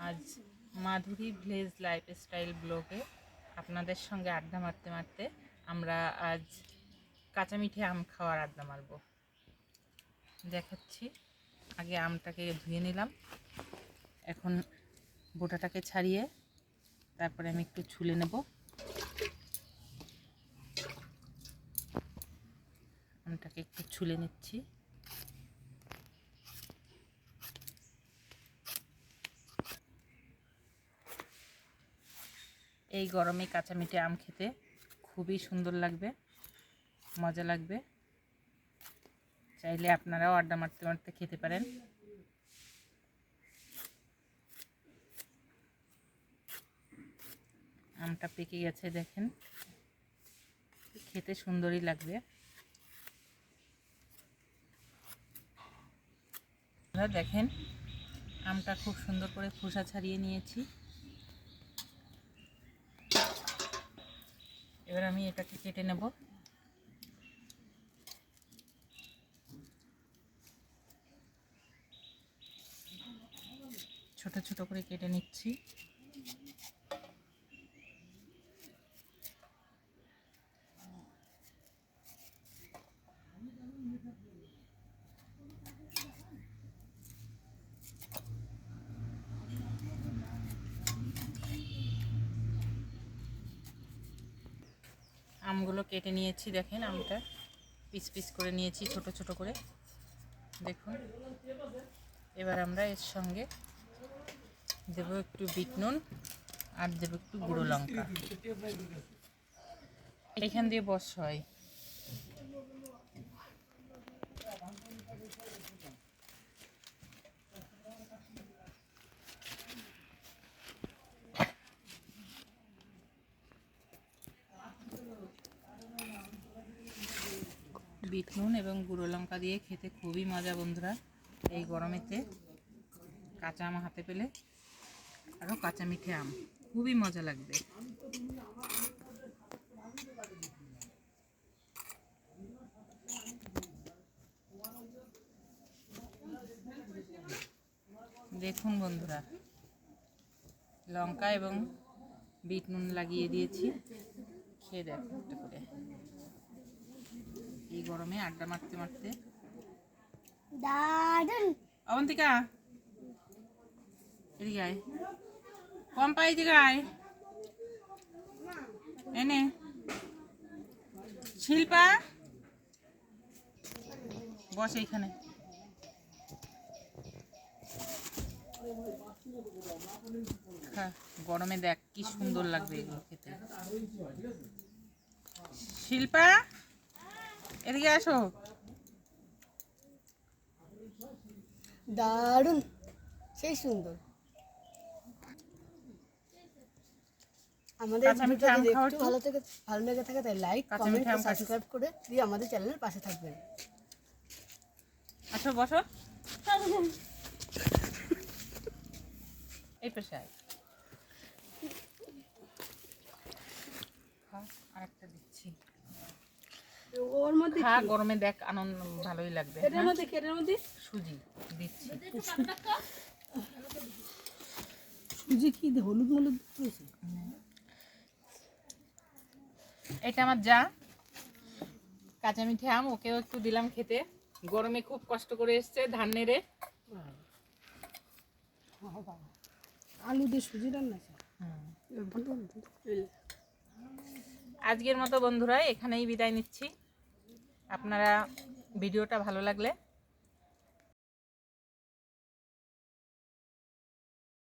আজ মাধুরী village lifestyle ব্লগে আপনাদের সঙ্গে আড্ডা মারতে মারতে আমরা আজ কাঁচা মিঠে আম খাওয়ার আড্ডা মারব। দেখাচ্ছি। আগে আমটাকে ধুয়ে নিলাম, এখন বোটাটাকে ছাড়িয়ে তারপরে আমি একটু ছুলে নেব। আমটাকে একটু ছুলে নিচ্ছি। এই গরমে কাঁচা মিঠে আম খেতে খুবই সুন্দর লাগবে, মজা লাগবে। চাইলে আপনারাও আড্ডা মারতে মারতে খেতে পারেন। আমটা পেকে গেছে, দেখেন, খেতে সুন্দরই লাগবে। দেখেন, আমটা খুব সুন্দর করে খোসা ছাড়িয়ে নিয়েছি। এবার আমি এটাকে কেটে নেব। ছোট ছোট করে কেটে নিচ্ছি। আমগুলো কেটে নিয়েছি, দেখেন আমটা পিস পিস করে নিয়েছি ছোট ছোট করে, দেখুন। এবার আমরা এর সঙ্গে দেব একটু বিট নুন আর দেব একটু গুঁড়ো লঙ্কা। এখান দিয়ে বস হয়। বিট নুন এবং গুঁড়ো লঙ্কা দিয়ে খেতে খুবই মজা বন্ধুরা। এই গরমেতে কাঁচা আম হাতে পেলে, আরও কাঁচা মিঠে আম, খুবই মজা লাগবে। দেখুন বন্ধুরা, লঙ্কা এবং বিট নুন লাগিয়ে দিয়েছি, খেয়ে দেখো একটা করে। এই গরমে আড্ডা মারতে মারতে দারুণ। অবন্তিকা এদিকে আয়, কম পাই দিকে আয়, এনে শিল্পা বস এইখানে। গরমে দেখ কি সুন্দর লাগবে এগুলো খেতে। শিল্পা এদিকে আসো। দারুণ, সেই সুন্দর। আমাদের ভিডিওটা যদি একটু ভালো লেগে থাকে তাই লাইক, কমেন্ট আর সাবস্ক্রাইব করে দিয়ে আমাদের চ্যানেলের পাশে থাকবেন। আসো বসো, এই পাশে আয়। আরেকটা দিচ্ছি, ওর মধ্যে খা, গরমে দেখ আনন্দ ভালোই লাগবে। এটার মধ্যে সুজি দিচ্ছি। সুজি কি হলুদ মলুদ দিয়েছে? এটা আমার যা কাঁচা মিঠে আম, ওকেও একটু দিলাম খেতে। গরমে খুব কষ্ট করে এসছে ধান নেড়ে। আলু দিয়ে সুজি রান্না। আজকের মতো বন্ধুরা এখানেই বিদায় নিচ্ছি। আপনারা ভিডিওটা ভালো লাগলে